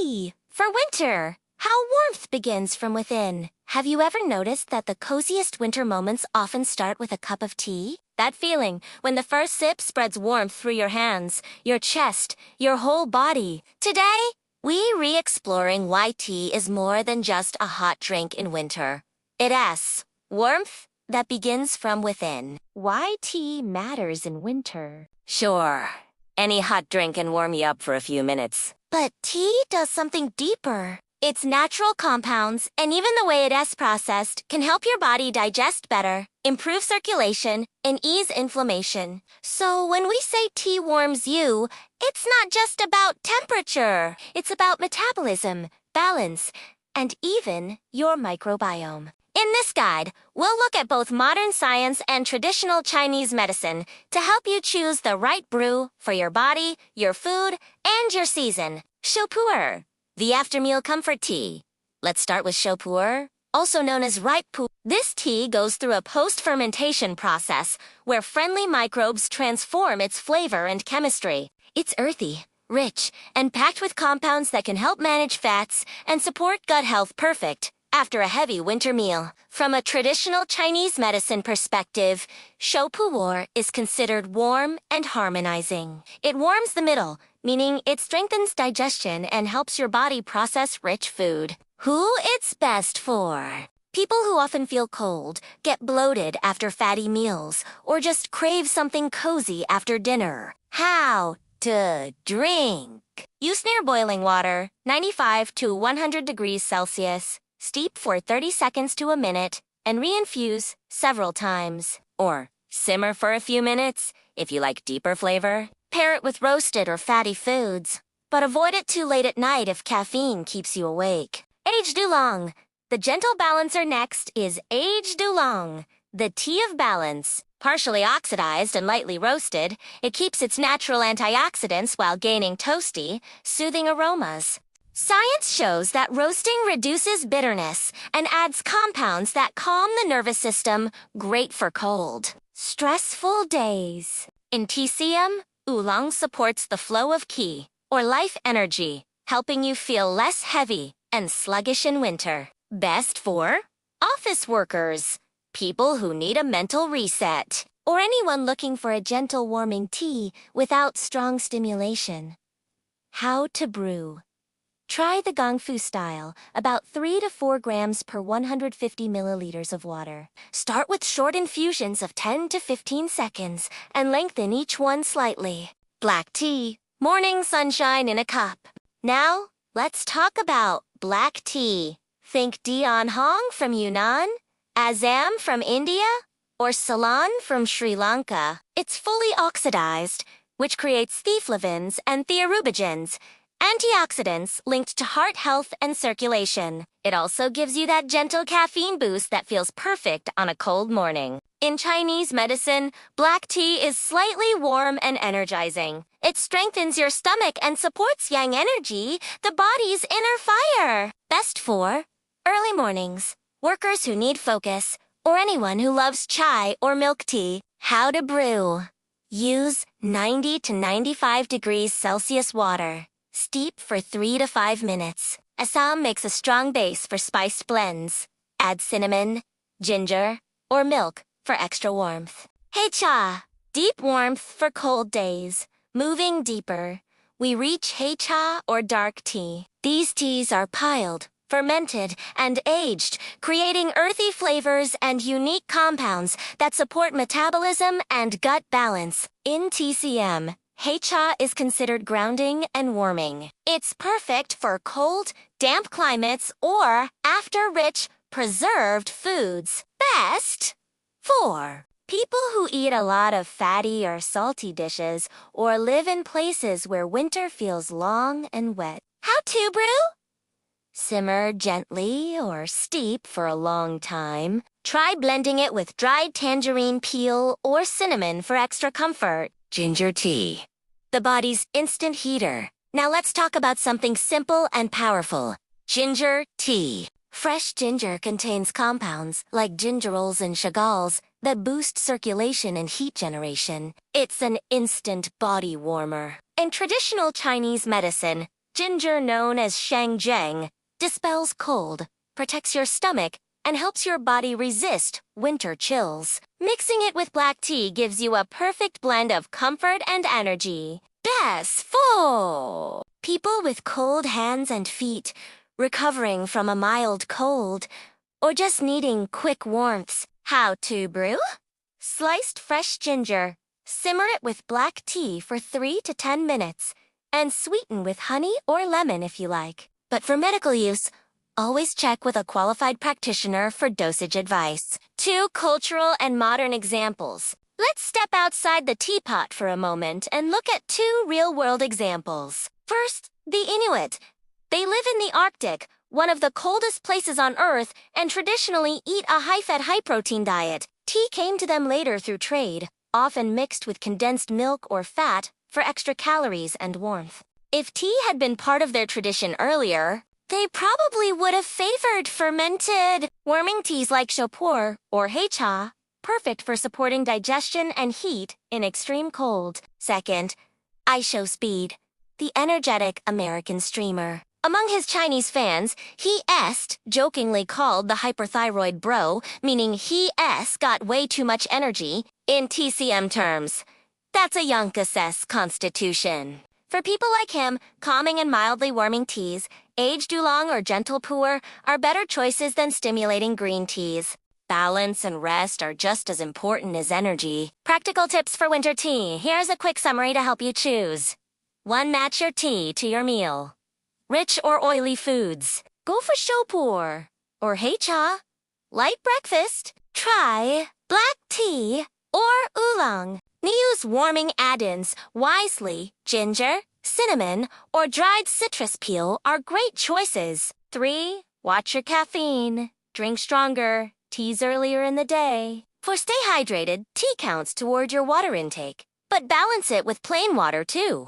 tea for winter. How warmth begins from within. Have you ever noticed that the coziest winter moments often start with a cup of tea? That feeling when the first sip spreads warmth through your hands, your chest, your whole body. Today, we re-exploring why tea is more than just a hot drink in winter. It has warmth that begins from within. Why tea matters in winter. Sure, any hot drink can warm you up for a few minutes. But tea does something deeper. Its natural compounds, and even the way it is processed, can help your body digest better, improve circulation, and ease inflammation. So when we say tea warms you, it's not just about temperature. It's about metabolism, balance, and even your microbiome. In this guide, we'll look at both modern science and traditional Chinese medicine to help you choose the right brew for your body, your food, and your season. Shou Pu-erh, the after-meal comfort tea. Let's start with Shou Pu-erh, also known as ripe pu. This tea goes through a post-fermentation process where friendly microbes transform its flavor and chemistry. It's earthy, rich, and packed with compounds that can help manage fats and support gut health. Perfect after a heavy winter meal. From a traditional Chinese medicine perspective, Shou Pu-erh is considered warm and harmonizing. It warms the middle, meaning it strengthens digestion and helps your body process rich food. Who it's best for? People who often feel cold, get bloated after fatty meals, or just crave something cozy after dinner. How to drink? Use near boiling water, 95 to 100 degrees Celsius. Steep for 30 seconds to a minute, and reinfuse several times. Or simmer for a few minutes, if you like deeper flavor. Pair it with roasted or fatty foods, but avoid it too late at night if caffeine keeps you awake. Aged Oolong. The gentle balancer next is Aged Oolong, the tea of balance. Partially oxidized and lightly roasted, it keeps its natural antioxidants while gaining toasty, soothing aromas. Science shows that roasting reduces bitterness and adds compounds that calm the nervous system, great for cold, stressful days. In TCM, Oolong supports the flow of qi, or life energy, helping you feel less heavy and sluggish in winter. Best for office workers, people who need a mental reset, or anyone looking for a gentle warming tea without strong stimulation. How to brew. Try the Gongfu style, about 3 to 4 grams per 150 milliliters of water. Start with short infusions of 10 to 15 seconds and lengthen each one slightly. Black tea, morning sunshine in a cup. Now, let's talk about black tea. Think Dian Hong from Yunnan, Assam from India, or Ceylon from Sri Lanka. It's fully oxidized, which creates theaflavins and thiorubigens, antioxidants linked to heart health and circulation. It also gives you that gentle caffeine boost that feels perfect on a cold morning. In Chinese medicine, black tea is slightly warm and energizing. It strengthens your stomach and supports yang energy, the body's inner fire. Best for early mornings, workers who need focus, or anyone who loves chai or milk tea. How to brew. Use 90 to 95 degrees Celsius water. Steep for 3 to 5 minutes. Assam makes a strong base for spiced blends. Add cinnamon, ginger, or milk for extra warmth. Hey cha, deep warmth for cold days. Moving deeper, we reach Hey cha or dark tea. These teas are piled, fermented, and aged, creating earthy flavors and unique compounds that support metabolism and gut balance. In TCM, Hey cha is considered grounding and warming. It's perfect for cold, damp climates or after rich, preserved foods. Best for people who eat a lot of fatty or salty dishes or live in places where winter feels long and wet. How to brew? Simmer gently or steep for a long time. Try blending it with dried tangerine peel or cinnamon for extra comfort. Ginger tea, the body's instant heater. Now let's talk about something simple and powerful. Ginger tea. Fresh ginger contains compounds like gingerols and chagalls that boost circulation and heat generation. It's an instant body warmer. In traditional Chinese medicine, Ginger, known as shangjiang, dispels cold, protects your stomach, and helps your body resist winter chills. Mixing it with black tea gives you a perfect blend of comfort and energy. Best for people with cold hands and feet, recovering from a mild cold, or just needing quick warmth. How to brew? Sliced fresh ginger. Simmer it with black tea for 3 to 10 minutes, and sweeten with honey or lemon if you like. But for medical use, always check with a qualified practitioner for dosage advice. 2 cultural and modern examples. Let's step outside the teapot for a moment and look at 2 real-world examples. First, the Inuit. They live in the Arctic, one of the coldest places on Earth, and traditionally eat a high-fat, high-protein diet. Tea came to them later through trade, often mixed with condensed milk or fat for extra calories and warmth. If tea had been part of their tradition earlier, they probably would have favored fermented warming teas like Shou Pu-erh or Cha, perfect for supporting digestion and heat in extreme cold. Second, IShowSpeed, the energetic American streamer. Among his Chinese fans, he jokingly called the hyperthyroid bro, meaning he got way too much energy, in TCM terms. That's a Yonkas's constitution. For people like him, calming and mildly warming teas, aged Oolong or gentle pu'er, are better choices than stimulating green teas. Balance and rest are just as important as energy. Practical tips for winter tea. Here's a quick summary to help you choose. 1. Match your tea to your meal. Rich or oily foods. Go for Shou Pu-erh or Cha. Light breakfast. Try black tea or oolong. Use warming add-ins wisely. Ginger, cinnamon, or dried citrus peel are great choices. 3. Watch your caffeine. Drink stronger teas earlier in the day. For stay hydrated, tea counts toward your water intake, but balance it with plain water too.